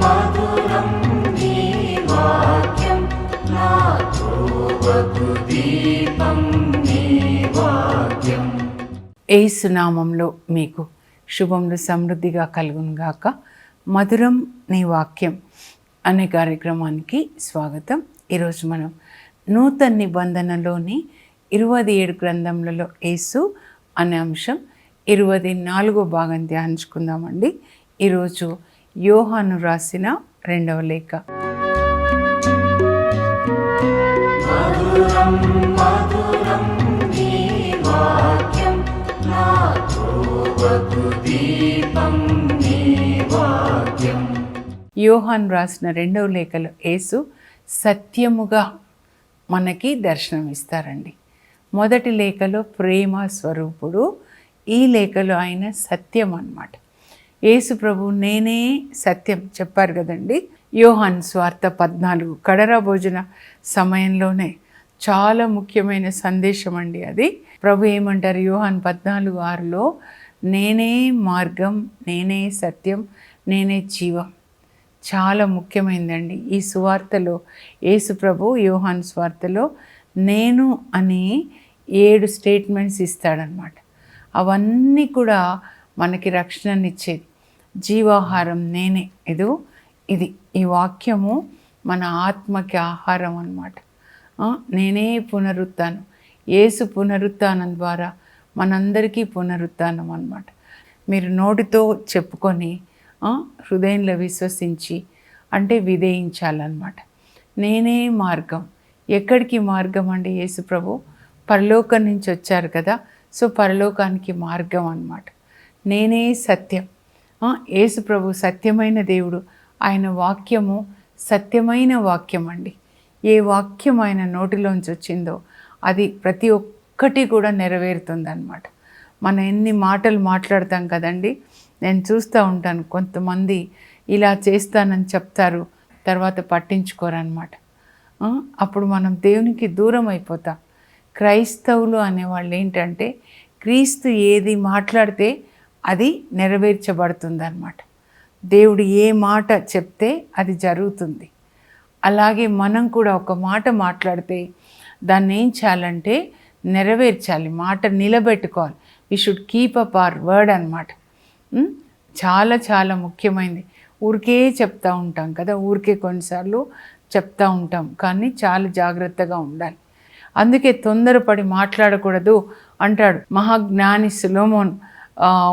మధురం నీ వాక్యం, నా త్రోవకు దీపం నీ వాక్యం. యేసు నామములో మీకు శుభములు సమృద్ధిగా కలుగునుగాక. మధురం నీ వాక్యం అనే కార్యక్రమానికి స్వాగతం. ఈరోజు మనం నూతన నిబంధనలోని 27 గ్రంథములలో యేసు అనే అంశం 24వ భాగం ధ్యానించుకుందామండి. ఈరోజు యోహాను రాసిన 2వ లేఖ. మధురం మధురం నీ వాక్యం, నా త్రోవకు దీపం నీ వాక్యం. యోహాను రాసిన 2వ లేఖలో యేసు సత్యముగా మనకి దర్శనమిస్తారండి. మొదటి లేఖలో ప్రేమ స్వరూపుడు, ఈ లేఖలో ఆయన సత్యం అన్నమాట. యేసు ప్రభు నేనే సత్యం చెప్పారు కదండి. యోహాను స్వార్త 14 కడరా భోజన సమయంలోనే చాలా ముఖ్యమైన సందేశం అండి అది. ప్రభు ఏమంటారు యోహాను 14:6లో, నేనే మార్గం, నేనే సత్యం, నేనే జీవం. చాలా ముఖ్యమైనదండి ఈ సువార్తలో. యేసు ప్రభు యోహాను స్వార్తలో నేను అని 7 స్టేట్మెంట్స్ ఇస్తాడనమాట. అవన్నీ కూడా మనకి రక్షణనిచ్చేది. జీవాహారం నేనే, ఇది ఈ వాక్యము మన ఆత్మకి ఆహారం అన్నమాట. నేనే పునరుత్థానం. యేసు పునరుత్థానం ద్వారా మనందరికీ పునరుత్థానం అన్నమాట. మీరు నోటితో చెప్పుకొని హృదయంలో విశ్వసించి అంటే విధేయించాలన్నమాట. నేనే మార్గం. ఎక్కడికి మార్గం అండి? యేసు ప్రభు పరలోకం నుంచి వచ్చారు కదా, సో పరలోకానికి మార్గం అన్నమాట. నేనే సత్యం. యేసు ప్రభు సత్యమైన దేవుడు. ఆయన వాక్యము సత్యమైన వాక్యం అండి. ఏ వాక్యం ఆయన నోటిలోంచి వచ్చిందో అది ప్రతి ఒక్కటి కూడా నెరవేరుతుందన్నమాట. మనం ఎన్ని మాటలు మాట్లాడతాం కదండి. నేను చూస్తూ ఉంటాను, కొంతమంది ఇలా చేస్తానని చెప్తారు, తర్వాత పట్టించుకోరన్నమాట. అప్పుడు మనం దేవునికి దూరం అయిపోతాం. క్రైస్తవులు అనేవాళ్ళు ఏంటంటే క్రీస్తు ఏది మాట్లాడితే అది నెరవేర్చబడుతుంది అన్నమాట. దేవుడు ఏ మాట చెప్తే అది జరుగుతుంది. అలాగే మనం కూడా ఒక మాట మాట్లాడితే దాన్ని ఏం చేయాలంటే నెరవేర్చాలి, మాట నిలబెట్టుకోవాలి. We should keep up our word అన్నమాట. చాలా చాలా ముఖ్యమైనది. ఊరికే చెప్తూ ఉంటాం కదా, ఊరికే కొన్నిసార్లు చెప్తూ ఉంటాం, కానీ చాలా జాగ్రత్తగా ఉండాలి. అందుకే తొందరపడి మాట్లాడకూడదు అంటాడు మహాజ్ఞాని సొలొమోను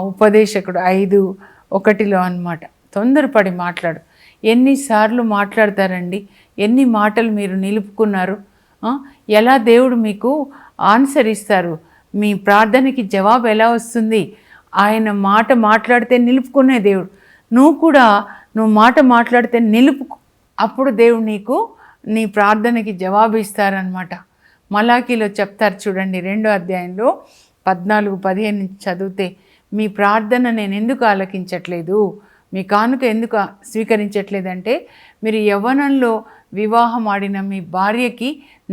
ఉపదేశకుడు 5:1 అన్నమాట. తొందరపడి మాట్లాడు. ఎన్నిసార్లు మాట్లాడతారండి? ఎన్ని మాటలు మీరు నిలుపుకున్నారు? ఎలా దేవుడు మీకు ఆన్సర్ ఇస్తారు? మీ ప్రార్థనకి జవాబు ఎలా వస్తుంది? ఆయన మాట మాట్లాడితే నిలుపుకునే దేవుడు. నువ్వు మాట మాట్లాడితే నిలుపుకో, అప్పుడు దేవుడు నీకు నీ ప్రార్థనకి జవాబు ఇస్తారనమాట. మలాకీలో చెప్తారు చూడండి, 2వ అధ్యాయంలో 14-15 చదివితే, మీ ప్రార్థన నేను ఎందుకు ఆలకించట్లేదు, మీ కానుక ఎందుకు స్వీకరించట్లేదంటే మీరు యవ్వనంలో వివాహం ఆడిన మీ భార్యకి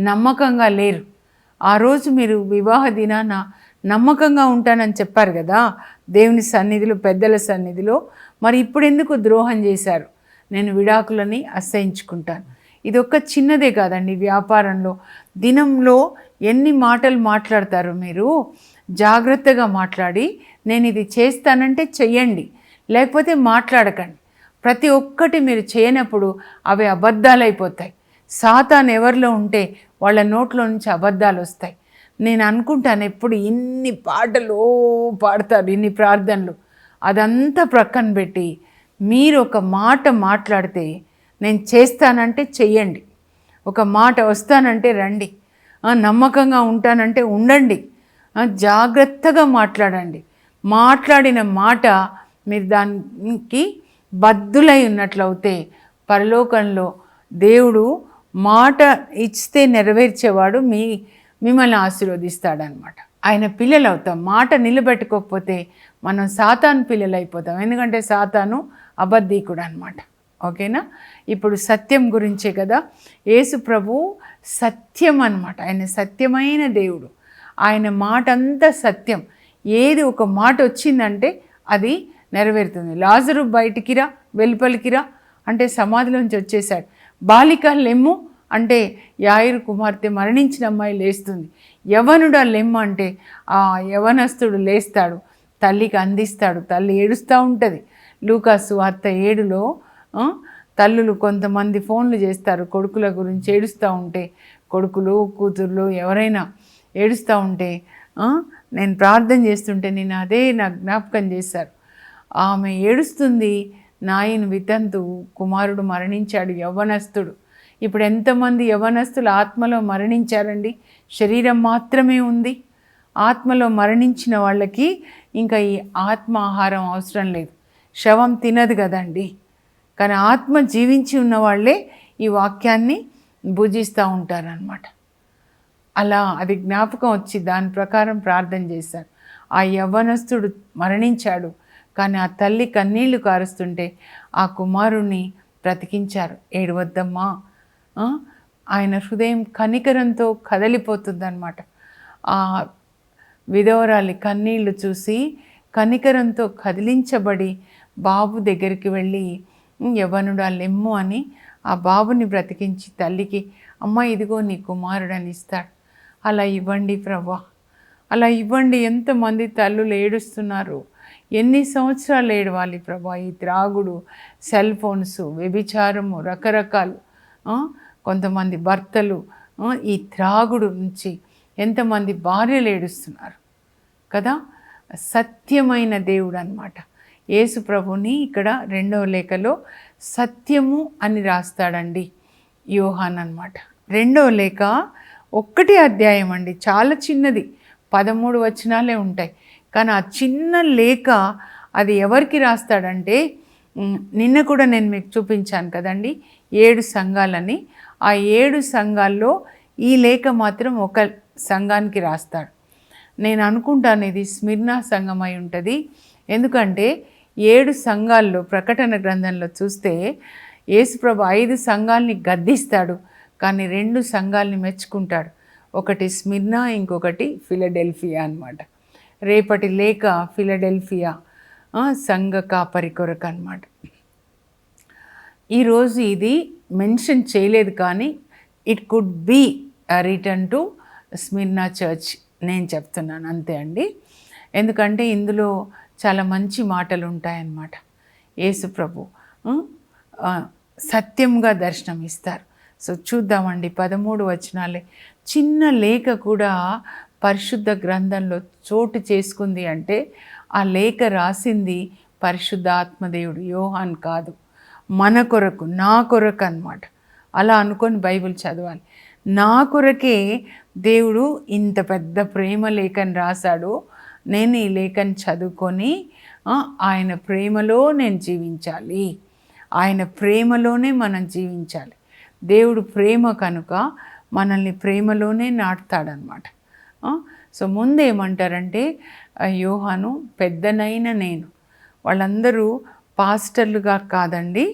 నమ్మకంగా లేరు. ఆ రోజు మీరు వివాహ దినాన నమ్మకంగా ఉంటానని చెప్పారు కదా దేవుని సన్నిధిలో, పెద్దల సన్నిధిలో. మరి ఇప్పుడు ఎందుకు ద్రోహం చేశారు? నేను విడాకులని అసహించుకుంటాను. ఇది ఒక్క చిన్నదే కాదండి. వ్యాపారంలో దినంలో ఎన్ని మాటలు మాట్లాడతారు మీరు? జాగ్రత్తగా మాట్లాడి నేను ఇది చేస్తానంటే చెయ్యండి, లేకపోతే మాట్లాడకండి. ప్రతి ఒక్కటి మీరు చేయనప్పుడు అవి అబద్ధాలైపోతాయి. సాతాను ఎవరిలో ఉంటే వాళ్ళ నోట్లో నుంచి అబద్ధాలు వస్తాయి. నేను అనుకుంటాను ఎప్పుడు ఇన్ని పాటలు పాడతారు, ఇన్ని ప్రార్థనలు, అదంతా ప్రక్కన పెట్టి మీరు ఒక మాట మాట్లాడితే నేను చేస్తానంటే చెయ్యండి, ఒక మాట వస్తానంటే రండి, నమ్మకంగా ఉంటానంటే ఉండండి, జాగ్రత్తగా మాట్లాడండి. మాట్లాడిన మాట మీరు దానికి బద్దులై ఉన్నట్లయితే పరలోకంలో దేవుడు మాట ఇస్తే నెరవేర్చేవాడు మిమ్మల్ని ఆశీర్వదిస్తాడనమాట. ఆయన పిల్లలు అవుతాం. మాట నిలబెట్టుకోకపోతే మనం సాతాను పిల్లలు అయిపోతాం. ఎందుకంటే సాతాను అబద్ధీకుడు అనమాట. ఓకేనా? ఇప్పుడు సత్యం గురించే కదా. యేసు ప్రభు సత్యం అన్నమాట. ఆయన సత్యమైన దేవుడు. ఆయన మాట అంతా సత్యం. ఏది ఒక మాట వచ్చిందంటే అది నెరవేరుతుంది. లాజరు బయటికి రా, వెలుపలికి రా అంటే సమాధిలోంచి వచ్చేసాడు. బాలిక లెమ్ము అంటే యాయిరు కుమార్తె మరణించిన అమ్మాయి లేస్తుంది. యవనుడా లెమ్ము అంటే ఆ యవనస్తుడు లేస్తాడు, తల్లికి అందిస్తాడు. తల్లి ఏడుస్తూ ఉంటుంది. లూకాసు వార్త 7లో తల్లులు కొంతమంది ఫోన్లు చేస్తారు కొడుకుల గురించి ఏడుస్తూ ఉంటే, కొడుకులు కూతుర్లు ఎవరైనా ఏడుస్తూ ఉంటే నేను ప్రార్థన చేస్తుంటే నేను అదే నాకు జ్ఞాపకం చేశారు. ఆమె ఏడుస్తుంది, నాయన వితంతు కుమారుడు మరణించాడు, యవ్వనస్తుడు. ఇప్పుడు ఎంతమంది యవ్వనస్తులు ఆత్మలో మరణించారండి. శరీరం మాత్రమే ఉంది. ఆత్మలో మరణించిన వాళ్ళకి ఇంకా ఈ ఆత్మ ఆహారం అవసరం లేదు. శవం తినదు కదండి. కానీ ఆత్మ జీవించి ఉన్న వాళ్ళే ఈ వాక్యాన్ని భుజిస్తూ ఉంటారనమాట. అలా అది జ్ఞాపకం వచ్చి దాని ప్రకారం ప్రార్థన చేశారు. ఆ యవ్వనస్తుడు మరణించాడు, కానీ ఆ తల్లి కన్నీళ్లు కారుస్తుంటే ఆ కుమారుణ్ణి బ్రతికించారు. ఏడవద్దమ్మా. ఆయన హృదయం కనికరంతో కదలిపోతుందన్నమాట. ఆ విధవరాలి కన్నీళ్లు చూసి కనికరంతో కదిలించబడి బాబు దగ్గరికి వెళ్ళి యవ్వనుడా లెమ్ము అని ఆ బాబుని బ్రతికించి తల్లికి అమ్మ ఇదిగో నీ కుమారుడని ఇస్తాడు. అలా ఇవ్వండి ప్రభా, అలా ఇవ్వండి. ఎంతమంది తల్లులు ఏడుస్తున్నారు. ఎన్ని సంవత్సరాలు ఏడవాలి ప్రభా? ఈ త్రాగుడు, సెల్ ఫోన్స్, వ్యభిచారము, రకరకాలు, కొంతమంది భర్తలు ఈ త్రాగుడు నుంచి ఎంతమంది భార్యలు ఏడుస్తున్నారు కదా. సత్యమైన దేవుడు అన్నమాట. యేసు ప్రభుని ఇక్కడ 2వ లేఖలో సత్యము అని రాస్తాడండి యోహాన్ అన్నమాట. 2వ లేఖ 1 అధ్యాయం అండి, చాలా చిన్నది, 13 వచనాలే ఉంటాయి. కానీ ఆ చిన్న లేఖ అది ఎవరికి రాస్తాడంటే, నిన్న కూడా నేను మీకు చూపించాను కదండి 7 సంఘాలని. ఆ 7 సంఘాల్లో ఈ లేఖ మాత్రం ఒక సంఘానికి రాస్తాడు. నేను అనుకుంటాను ఇది స్మిర్నా సంఘం అయి ఉంటుంది. ఎందుకంటే 7 సంఘాల్లో ప్రకటన గ్రంథంలో చూస్తే యేసుప్రభు 5 సంఘాలని గద్దిస్తాడు, కానీ 2 సంఘాలని మెచ్చుకుంటాడు. ఒకటి స్మిర్నా, ఇంకొకటి ఫిలడెల్ఫియా అన్నమాట. రేపటి లేఖ ఫిలడెల్ఫియా సంఘ కాపరి కొరకు అన్నమాట. ఈరోజు ఇది మెన్షన్ చేయలేదు, కానీ it could be return to Smyrna church నేను చెప్తున్నాను అంతే అండి. ఎందుకంటే ఇందులో చాలా మంచి మాటలు ఉంటాయన్నమాట. యేసు ప్రభు సత్యంగా దర్శనం ఇస్తారు. సో చూద్దామండి, 13 వచనాలే. చిన్న లేఖ కూడా పరిశుద్ధ గ్రంథంలో చోటు చేసుకుంది అంటే ఆ లేఖ రాసింది పరిశుద్ధ ఆత్మదేవుడు, యోహాన్ కాదు. మన కొరకు, నా కొరకు అన్నమాట. అలా అనుకొని బైబిల్ చదవాలి. నా కొరకే దేవుడు ఇంత పెద్ద ప్రేమ లేఖను రాశాడు. నేను ఈ లేఖను చదువుకొని ఆయన ప్రేమలో నేను జీవించాలి. ఆయన ప్రేమలోనే మనం జీవించాలి. దేవుడు ప్రేమ కనుక మనల్ని ప్రేమలోనే నాటుతాడనమాట. సో ముందేమంటారంటే యోహాను పెద్దనైన నేను, వాళ్ళందరూ పాస్టర్లుగా కాదండి,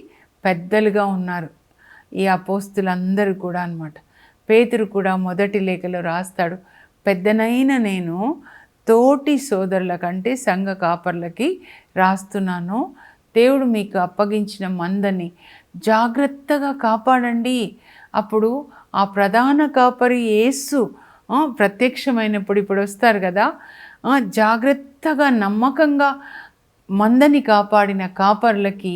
పెద్దలుగా ఉన్నారు ఈ అపోస్తులందరూ కూడా అన్నమాట. పేతురు కూడా మొదటి లేఖలో రాస్తాడు, పెద్దనైన నేను తోటి సోదరుల కంటే సంఘ కాపర్లకి రాస్తున్నాను. దేవుడు మీకు అప్పగించిన మందని జాగ్రత్తగా కాపాడండి. అప్పుడు ఆ ప్రధాన కాపరి యేసు ప్రత్యక్షమైనప్పుడు ఇప్పుడు వస్తారు కదా, జాగ్రత్తగా నమ్మకంగా మందని కాపాడిన కాపర్లకి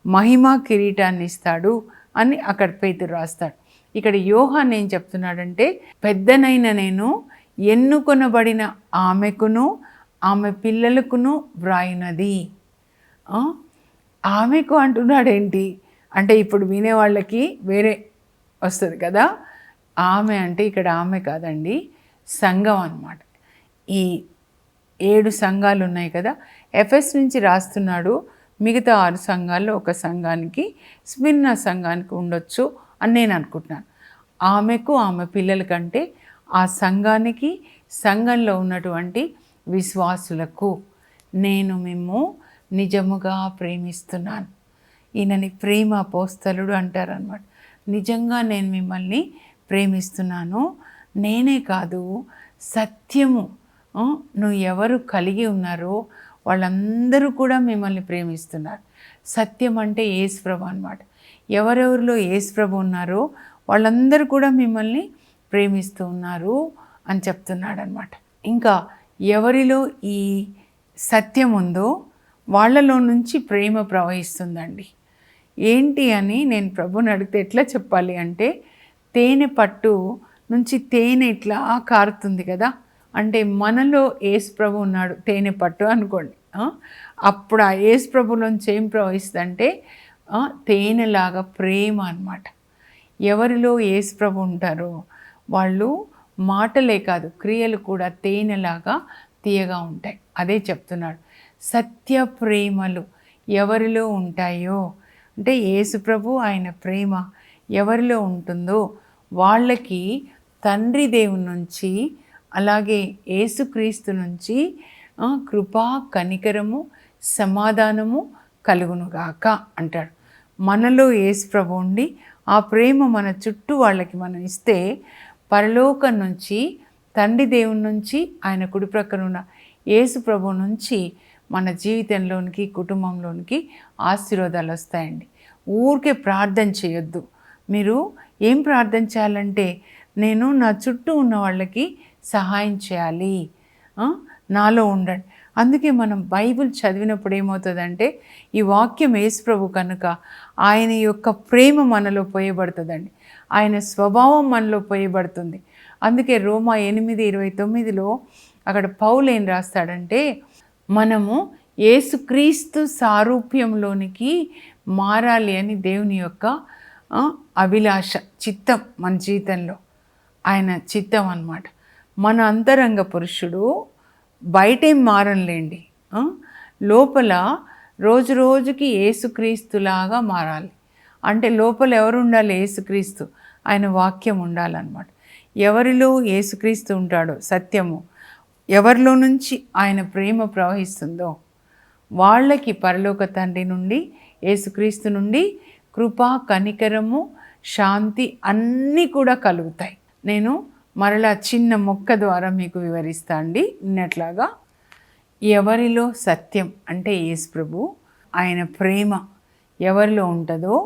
మహిమ కిరీటాన్ని ఇస్తాడు అని అక్కడ పేతురు రాస్తాడు. ఇక్కడ యోహాన్ ఏం చెప్తున్నాడంటే, పెద్దనైన నేను ఎన్నుకొనబడిన ఆమెకును ఆమె పిల్లలకును వ్రాయినది. ఆమెకు అంటున్నాడేంటి అంటే ఇప్పుడు వినేవాళ్ళకి వేరే వస్తుంది కదా. ఆమె అంటే ఇక్కడ ఆమె కాదండి, సంఘం అన్నమాట. ఈ 7 సంఘాలు ఉన్నాయి కదా, ఎఫెస్ నుంచి రాస్తున్నాడు. మిగతా 6 సంఘాల్లో ఒక సంఘానికి, స్మిర్నా సంఘానికి ఉండొచ్చు అని నేను అనుకుంటున్నాను. ఆమెకు ఆమె పిల్లల కంటే ఆ సంఘానికి, సంఘంలో ఉన్నటువంటి విశ్వాసులకు నేను మేము నిజముగా ప్రేమిస్తున్నాను. ఈయనని ప్రేమ అపోస్తలుడు అంటారనమాట. నిజంగా నేను మిమ్మల్ని ప్రేమిస్తున్నాను. నేనే కాదు, సత్యము నువ్వు ఎవరు కలిగి ఉన్నారో వాళ్ళందరూ కూడా మిమ్మల్ని ప్రేమిస్తున్నారు. సత్యం అంటే యేసు ప్రభు అన్నమాట. ఎవరెవరిలో యేసు ప్రభు ఉన్నారో వాళ్ళందరూ కూడా మిమ్మల్ని ప్రేమిస్తూ ఉన్నారు అని చెప్తున్నాడు అనమాట. ఇంకా ఎవరిలో ఈ సత్యం ఉందో వాళ్ళలో నుంచి ప్రేమ ప్రవహిస్తుందండి. ఏంటి అని నేను ప్రభుని అడిగితే ఎట్లా చెప్పాలి అంటే, తేనె పట్టు నుంచి తేనె ఇట్లా కారుతుంది కదా, అంటే మనలో యేసు ప్రభు ఉన్నాడు తేనె పట్టు అనుకోండి. అప్పుడు ఆ యేసు ప్రభులోంచి ఏం ప్రవహిస్తుందంటే తేనెలాగా ప్రేమ అన్నమాట. ఎవరిలో యేసు ప్రభు ఉంటారో వాళ్ళు మాటలే కాదు క్రియలు కూడా తేనెలాగా తీయగా ఉంటాయి. అదే చెప్తున్నాడు. సత్య ప్రేమలు ఎవరిలో ఉంటాయో అంటే యేసు ప్రభు ఆయన ప్రేమ ఎవరిలో ఉంటుందో వాళ్ళకి తండ్రి దేవుని నుంచి అలాగే యేసుక్రీస్తు నుంచి కృపా కనికరము సమాధానము కలుగునుగాక అంటాడు. మనలో యేసు ప్రభు ఉండి ఆ ప్రేమ మన చుట్టూ వాళ్ళకి మనం ఇస్తే పరలోకం నుంచి తండ్రి దేవుని నుంచి ఆయన కుడి ప్రక్కన ఉన్న యేసు ప్రభు నుంచి మన జీవితంలోనికి కుటుంబంలోనికి ఆశీర్వాదాలు వస్తాయండి. ఊరికే ప్రార్థన చేయొద్దు. మీరు ఏం ప్రార్థన చేయాలంటే, నేను నా చుట్టూ ఉన్న వాళ్ళకి సహాయం చేయాలి, నాలో ఉండండి. అందుకే మనం బైబిల్ చదివినప్పుడు ఏమవుతుందంటే, ఈ వాక్యం యేసు ప్రభు కనుక ఆయన యొక్క ప్రేమ మనలో పోయబడుతుందండి, ఆయన స్వభావం మనలో పోయబడుతుంది. అందుకే రోమా 8:29లో అక్కడ పౌలు ఏం రాస్తాడంటే, మనము యేసుక్రీస్తు సారూప్యంలోనికి మారాలి అని దేవుని యొక్క అభిలాష, చిత్తం మన జీవితంలో ఆయన చిత్తం అన్నమాట. మన అంతరంగ పురుషుడు బయటేం మారంలేండి, లోపల రోజు రోజుకి యేసుక్రీస్తులాగా మారాలి. అంటే లోపల ఎవరు ఉండాలి? యేసుక్రీస్తు, ఆయన వాక్యం ఉండాలన్నమాట. ఎవరిలో యేసుక్రీస్తు ఉంటాడో సత్యము, ఎవరిలో నుంచి ఆయన ప్రేమ ప్రవహిస్తుందో వాళ్ళకి పరలోక తండ్రి నుండి యేసుక్రీస్తు నుండి కృపా కనికరము శాంతి అన్నీ కూడా కలుగుతాయి. నేను మరలా చిన్న మొక్క ద్వారా మీకు వివరిస్తా అండి. నిన్నట్లాగా ఎవరిలో సత్యం అంటే యేసు ప్రభు ఆయన ప్రేమ ఎవరిలో ఉంటుందో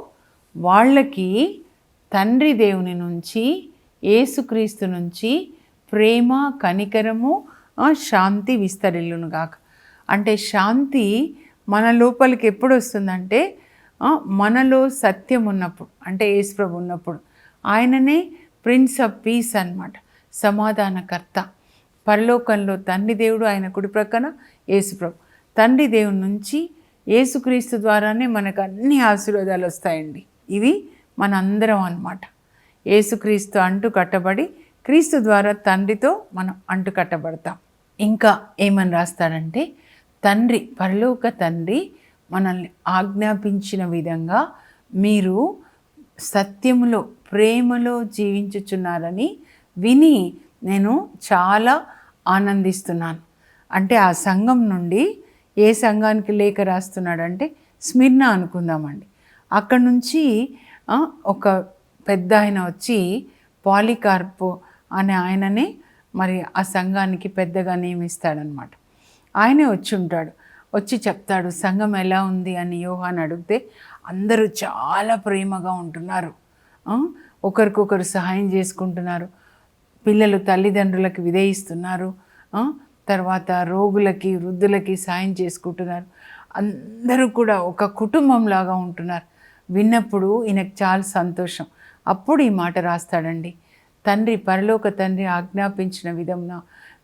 వాళ్ళకి తండ్రి దేవుని నుంచి యేసుక్రీస్తు నుంచి ప్రేమ కనికరము శాంతి విస్తరిల్లును గాక. అంటే శాంతి మన లోపలికి ఎప్పుడు వస్తుందంటే మనలో సత్యం ఉన్నప్పుడు, అంటే యేసు ప్రభు ఉన్నప్పుడు. ఆయననే ప్రిన్స్ ఆఫ్ పీస్ అన్నమాట, సమాధానకర్త. పరలోకంలో తండ్రి దేవుడు, ఆయన కుడి ప్రక్కన యేసు ప్రభు. తండ్రి దేవుని నుంచి యేసుక్రీస్తు ద్వారానే మనకు అన్ని ఆశీర్వాదాలు వస్తాయండి. ఇవి మన అందరం అన్నమాట. యేసుక్రీస్తు అంటు కట్టబడి క్రీస్తు ద్వారా తండ్రితో మనం అంటు కట్టబడతాం. ఇంకా ఏమని రాస్తాడంటే, తండ్రి పరలోక తండ్రి మనల్ని ఆజ్ఞాపించిన విధంగా మీరు సత్యములో ప్రేమలో జీవించుచున్నారని విని నేను చాలా ఆనందిస్తున్నాను. అంటే ఆ సంఘం నుండి ఏ సంఘానికి లేఖ రాస్తున్నాడంటే స్మిర్న అనుకుందామండి. అక్కడ నుంచి ఒక పెద్ద ఆయన వచ్చి పాలికార్పు అనే ఆయననే మరి ఆ సంఘానికి పెద్దగా నియమిస్తాడనమాట. ఆయనే వచ్చి ఉంటాడు, వచ్చి చెప్తాడు సంఘం ఎలా ఉంది అని యోహాను అడిగితే అందరూ చాలా ప్రేమగా ఉంటున్నారు, ఒకరికొకరు సహాయం చేసుకుంటున్నారు, పిల్లలు తల్లిదండ్రులకు విధేయిస్తున్నారు, తర్వాత రోగులకి వృద్ధులకి సాయం చేసుకుంటున్నారు, అందరూ కూడా ఒక కుటుంబంలాగా ఉంటున్నారు. విన్నప్పుడు ఈయనకు చాలా సంతోషం. అప్పుడు ఈ మాట రాస్తాడండి, తండ్రి పరలోక తండ్రి ఆజ్ఞాపించిన విధంగా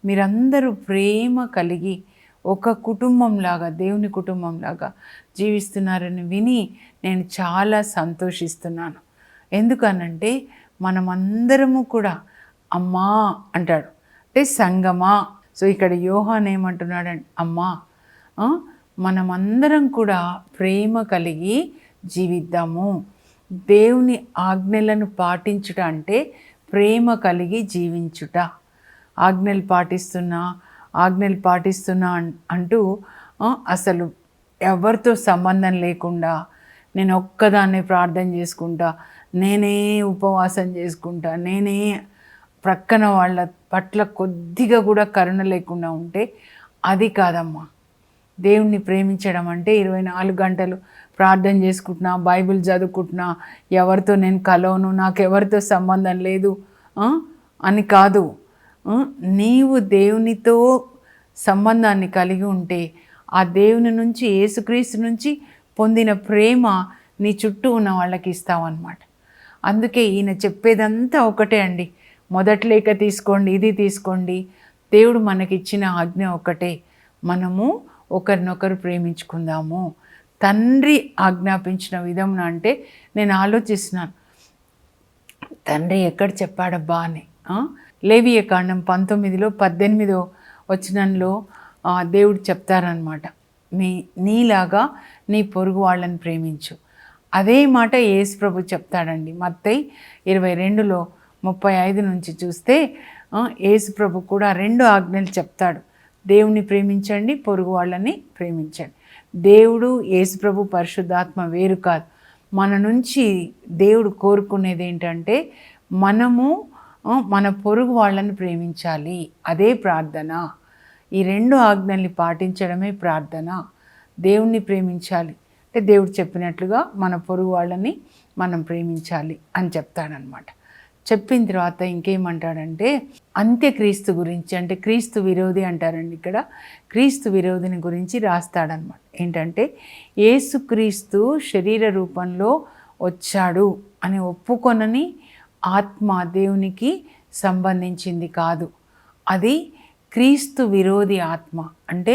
మీరందరూ ప్రేమ కలిగి ఒక కుటుంబంలాగా దేవుని కుటుంబంలాగా జీవిస్తున్నారని విని నేను చాలా సంతోషిస్తున్నాను. ఎందుకనంటే మనమందరము కూడా అమ్మా అంటాడు, అంటే సంగమా. సో ఇక్కడ యోహాన్ ఏమంటున్నాడంటే అమ్మా, మనమందరం కూడా ప్రేమ కలిగి జీవిద్దాము. దేవుని ఆజ్ఞలను పాటించుట అంటే ప్రేమ కలిగి జీవించుట. ఆజ్ఞలు పాటిస్తున్నా అంటూ అసలు ఎవరితో సంబంధం లేకుండా నేను ఒక్కదాన్నే ప్రార్థన చేసుకుంటా, నేనే ఉపవాసం చేసుకుంటా, నేనే ప్రక్కన వాళ్ళ పట్ల కొద్దిగా కూడా కరుణ లేకుండా ఉంటే అది కాదమ్మా. దేవుణ్ణి ప్రేమించడం అంటే 24 గంటలు ప్రార్థన చేసుకుంటున్నా, బైబిల్ చదువుకుంటున్నా, ఎవరితో నేను కలవను, నాకు ఎవరితో సంబంధం లేదు అని కాదు. నీవు దేవునితో సంబంధాన్ని కలిగి ఉంటే ఆ దేవుని నుంచి, యేసుక్రీస్తు నుంచి పొందిన ప్రేమ నీ చుట్టూ ఉన్న వాళ్ళకి ఇస్తావన్నమాట. అందుకే ఈయన చెప్పేదంతా ఒకటే అండి. మొదటి లేఖ తీసుకోండి, ఇది తీసుకోండి, దేవుడు మనకిచ్చిన ఆజ్ఞ ఒకటే, మనము ఒకరినొకరు ప్రేమించుకుందాము. తండ్రి ఆజ్ఞాపించిన విధం అంటే నేను ఆలోచిస్తున్నాను, తండ్రి ఎక్కడ చెప్పాడబ్బా అని. లేవియకాండం 19లో 18వ వచనంలో దేవుడు చెప్తారనమాట, నీలాగా నీ పొరుగు వాళ్ళని ప్రేమించు. అదే మాట యేసు ప్రభు చెప్తాడండి. మత్తయి 22లో 35 నుంచి చూస్తే యేసు ప్రభు కూడా 2 ఆజ్ఞలు చెప్తాడు. దేవుని ప్రేమించండి, పొరుగు వాళ్ళని ప్రేమించండి. దేవుడు, యేసు ప్రభు, పరిశుద్ధాత్మ వేరు కాదు. మన నుంచి దేవుడు కోరుకునేది ఏంటంటే మనము మన పొరుగు వాళ్ళని ప్రేమించాలి. అదే ప్రార్థన. ఈ 2 ఆజ్ఞల్ని పాటించడమే ప్రార్థన. దేవుణ్ణి ప్రేమించాలి అంటే దేవుడు చెప్పినట్లుగా మన పొరుగు వాళ్ళని మనం ప్రేమించాలి అని చెప్తాడనమాట. చెప్పిన తర్వాత ఇంకేమంటాడంటే అంత్యక్రీస్తు గురించి, అంటే క్రీస్తు విరోధి అంటారండి ఇక్కడ, క్రీస్తు విరోధిని గురించి రాస్తాడనమాట. ఏంటంటే యేసుక్రీస్తు శరీర రూపంలో వచ్చాడు అని ఒప్పుకొనని ఆత్మ దేవునికి సంబంధించింది కాదు. అది క్రీస్తు విరోధి ఆత్మ, అంటే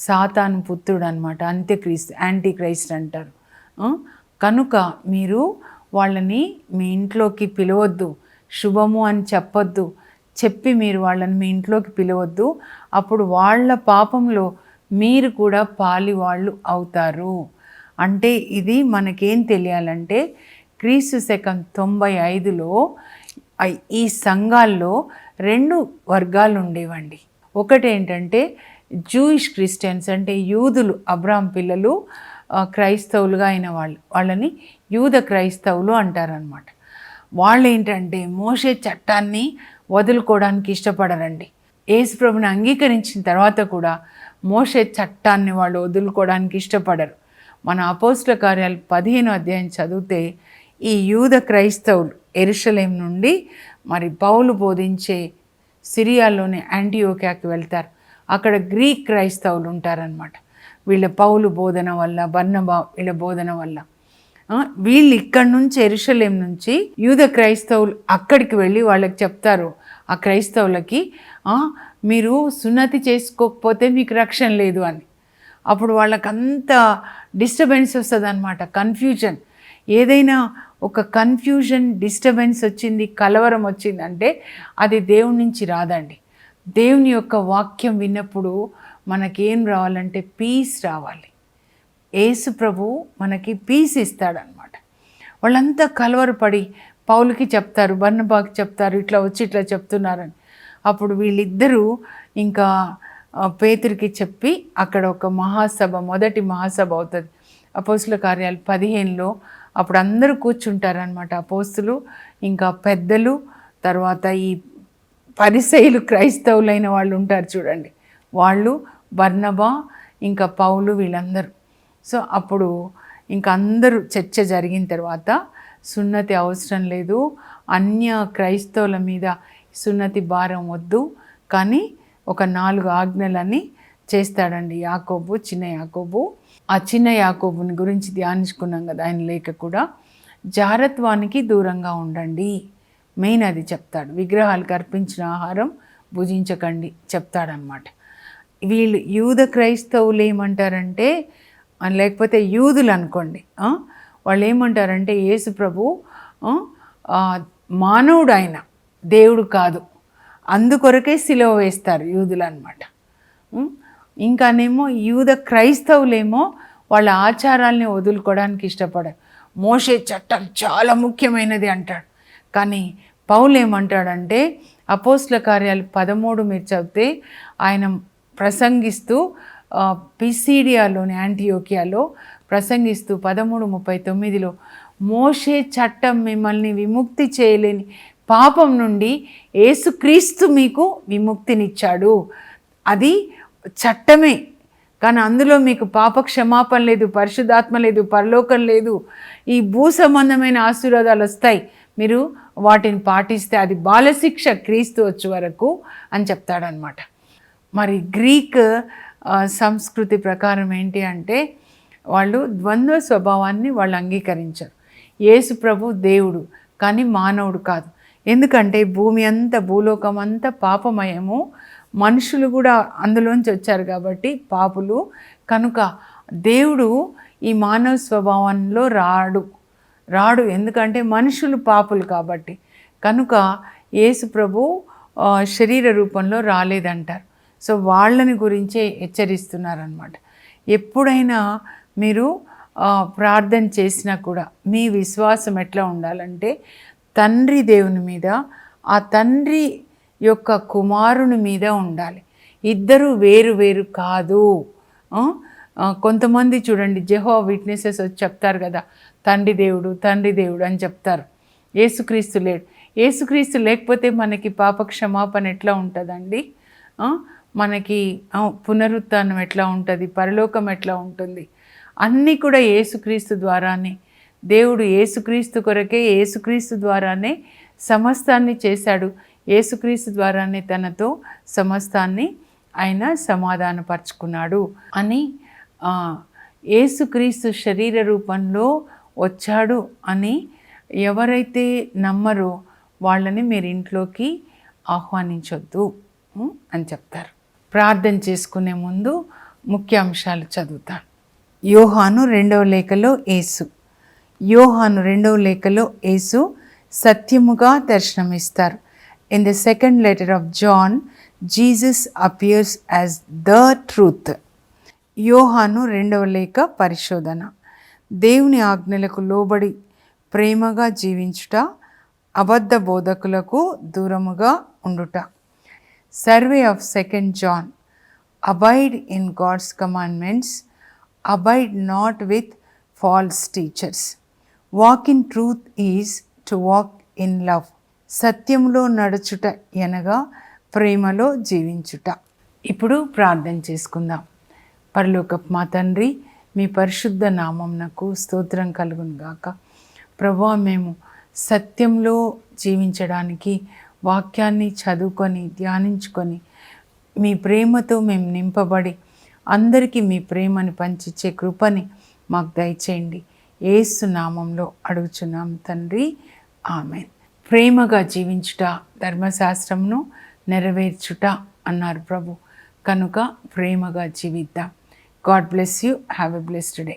సాతాను పుత్రుడు అనమాట. అంత్యక్రీస్తు, యాంటీ క్రైస్ట్ అంటారు. కనుక మీరు వాళ్ళని మీ ఇంట్లోకి పిలవద్దు, శుభము అని చెప్పొద్దు, చెప్పి మీరు వాళ్ళని మీ ఇంట్లోకి పిలవద్దు. అప్పుడు వాళ్ళ పాపంలో మీరు కూడా పాలివాళ్ళు అవుతారు. అంటే ఇది మనకేం తెలియాలంటే క్రీస్తు శకం 95లో ఈ సంఘాల్లో 2 వర్గాలు ఉండేవండి. ఒకటేంటంటే జూయిష్ క్రిస్టియన్స్, అంటే యూదులు, అబ్రాహాం పిల్లలు, క్రైస్తవులుగా అయిన వాళ్ళని యూద క్రైస్తవులు అంటారనమాట. వాళ్ళు ఏంటంటే మోషే చట్టాన్ని వదులుకోవడానికి ఇష్టపడరండి. యేసు ప్రభుని అంగీకరించిన తర్వాత కూడా మోషే చట్టాన్ని వాళ్ళు వదులుకోవడానికి ఇష్టపడరు. మన అపోస్తల కార్యాలు 15వ అధ్యాయం చదివితే ఈ యూద క్రైస్తవులు యెరూషలేం నుండి మరి పౌలు బోధించే సిరియాలోని యాంటియోకియాకి వెళ్తారు. అక్కడ గ్రీక్ క్రైస్తవులు ఉంటారనమాట. వీళ్ళ పౌలు బోధన వల్ల, బర్నబా వీళ్ళ బోధన వల్ల వీళ్ళు ఇక్కడి నుంచి యెరూషలేం నుంచి యూద క్రైస్తవులు అక్కడికి వెళ్ళి వాళ్ళకి చెప్తారు, ఆ క్రైస్తవులకి, మీరు సున్నతి చేసుకోకపోతే మీకు రక్షణ లేదు అని. అప్పుడు వాళ్ళకంత డిస్టర్బెన్స్ వస్తుంది అనమాట, కన్ఫ్యూజన్. ఏదైనా ఒక కన్ఫ్యూజన్, డిస్టర్బెన్స్ వచ్చింది, కలవరం వచ్చిందంటే అది దేవుని నుంచి రాదండి. దేవుని యొక్క వాక్యం విన్నప్పుడు మనకేం రావాలంటే పీస్ రావాలి. యేసు ప్రభు మనకి పీస్ ఇస్తాడనమాట. వాళ్ళంతా కలవరపడి పౌలుకి చెప్తారు, బర్నబాకి చెప్తారు, ఇట్లా వచ్చి ఇట్లా చెప్తున్నారని. అప్పుడు వీళ్ళిద్దరూ ఇంకా పేతురికి చెప్పి అక్కడ ఒక మహాసభ, మొదటి మహాసభ అవుతుంది. అపోస్తుల కార్యాలు 15లో అప్పుడు అందరూ కూర్చుంటారనమాట. అపోస్తులు, ఇంకా పెద్దలు, తర్వాత ఈ పరిసయ్యులు, క్రైస్తవులైన వాళ్ళు ఉంటారు చూడండి, వాళ్ళు, బర్నబా, ఇంకా పౌలు, వీళ్ళందరూ. సో అప్పుడు ఇంకా అందరూ చర్చ జరిగిన తర్వాత సున్నతి అవసరం లేదు, అన్య క్రైస్తవుల మీద సున్నతి భారం వద్దు, కానీ ఒక 4 ఆజ్ఞలని చేస్తాడండి యాకోబు, చిన్న యాకోబు. ఆ చిన్న యాకోబుని గురించి ధ్యానించుకున్నాం కదా ఆయన లేఖ కూడా. జారత్వానికి దూరంగా ఉండండి, మెయిన్ అది చెప్తాడు. విగ్రహాలకు అర్పించిన ఆహారం భుజించకండి చెప్తాడనమాట. వీళ్ళు యూద క్రైస్తవులు ఏమంటారంటే, లేకపోతే యూదులు అనుకోండి, వాళ్ళు ఏమంటారంటే యేసు ప్రభు మానవుడు, ఆయన దేవుడు కాదు, అందుకొరకే సిలువ వేస్తారు యూదులు అనమాట. ఇంకానేమో యూద క్రైస్తవులేమో వాళ్ళ ఆచారాల్ని వదులుకోవడానికి ఇష్టపడరు. మోషే చట్టం చాలా ముఖ్యమైనది అంటాడు. కానీ పౌలు ఏమంటాడంటే అపోస్తల కార్యాలు 13 మీరు చదివితే ఆయన ప్రసంగిస్తూ పిసిడియాలోని యాంటియోకియాలో ప్రసంగిస్తూ 13:39లో మోషే చట్టం మిమ్మల్ని విముక్తి చేయలేని పాపం నుండి యేసుక్రీస్తు మీకు విముక్తినిచ్చాడు. అది చట్టమే, కానీ అందులో మీకు పాప క్షమాపణ లేదు, పరిశుద్ధాత్మ లేదు, పరలోకం లేదు. ఈ భూ సంబంధమైన ఆశీర్వాదాలు వస్తాయి, మీరు వాటిని పాటిస్తే అది బాలశిక్ష క్రీస్తు వచ్చే వరకు అని చెప్తాడనమాట. మరి గ్రీక్ సంస్కృతి ప్రకారం ఏంటి అంటే వాళ్ళు ద్వంద్వ స్వభావాన్ని వాళ్ళు అంగీకరించారు. యేసు ప్రభు దేవుడు కానీ మానవుడు కాదు. ఎందుకంటే భూమి అంతా, భూలోకం అంతా పాపమయము, మనుషులు కూడా అందులోంచి వచ్చారు కాబట్టి పాపులు. కనుక దేవుడు ఈ మానవ స్వభావంలో రాడు ఎందుకంటే మనుషులు పాపులు కాబట్టి. కనుక యేసు ప్రభు శరీర రూపంలో రాలేదంటారు. సో వాళ్ళని గురించే హెచ్చరిస్తున్నారనమాట. ఎప్పుడైనా మీరు ప్రార్థన చేసినా కూడా మీ విశ్వాసం ఎట్లా ఉండాలంటే తండ్రి దేవుని మీద, ఆ తండ్రి యొక్క కుమారుని మీద ఉండాలి. ఇద్దరు వేరు వేరు కాదు. కొంతమంది చూడండి జెహోవా విట్నెసెస్ వచ్చి చెప్తారు కదా, తండ్రి దేవుడు అని చెప్తారు. యేసుక్రీస్తు లేడు. యేసుక్రీస్తు లేకపోతే మనకి పాప క్షమాపణ ఎట్లా ఉంటుందండి? మనకి పునరుత్థానం ఎట్లా ఉంటుంది? పరలోకం ఎట్లా ఉంటుంది? అన్నీ కూడా యేసుక్రీస్తు ద్వారానే. దేవుడు యేసుక్రీస్తు కొరకే, యేసుక్రీస్తు ద్వారానే సమస్తాన్ని చేశాడు. యేసుక్రీస్తు ద్వారానే తనతో సమస్తాన్ని ఆయన సమాధానపరుచుకున్నాడు అని, యేసుక్రీస్తు శరీర రూపంలో వచ్చాడు అని ఎవరైతే నమ్మరో వాళ్ళని మీరు ఇంట్లోకి ఆహ్వానించొద్దు అని చెప్తారు. ప్రార్థన చేసుకునే ముందు ముఖ్య అంశాలు చదువుతాను. యోహాను 2వ లేఖలో యేసు సత్యముగా దర్శనమిస్తారు. In the second letter of John, Jesus appears as the truth. యోహాను 2వ లేఖ పరిశోధన. దేవుని ఆజ్ఞలకు లోబడి ప్రేమగా జీవించుట, అబద్ధ బోధకులకు దూరముగా ఉండుట. Survey of 2nd John. Abide in God's commandments. Abide not with false teachers. Walk in truth is to walk in love. సత్యంలో నడుచుట అనగా ప్రేమలో జీవించుట. ఇప్పుడు ప్రార్థన చేసుకుందాం. పరలోకపు మా తండ్రి, మీ పరిశుద్ధ నామమునకు స్తోత్రం కలుగును గాక. ప్రభువా, మేము సత్యంలో జీవించడానికి వాక్యాన్ని చదువుకొని ధ్యానించుకొని మీ ప్రేమతో మేము నింపబడి అందరికీ మీ ప్రేమని పంచిచ్చే కృపని మాకు దయచేయండి. యేసు నామంలో అడుగుచున్నాం తండ్రి, ఆమేన్. ప్రేమగా జీవించుట, ధర్మశాస్త్రమును నెరవేర్చుట అన్నారు ప్రభు. కనుక ప్రేమగా జీవిద్దాం. God bless you. Have a blessed day.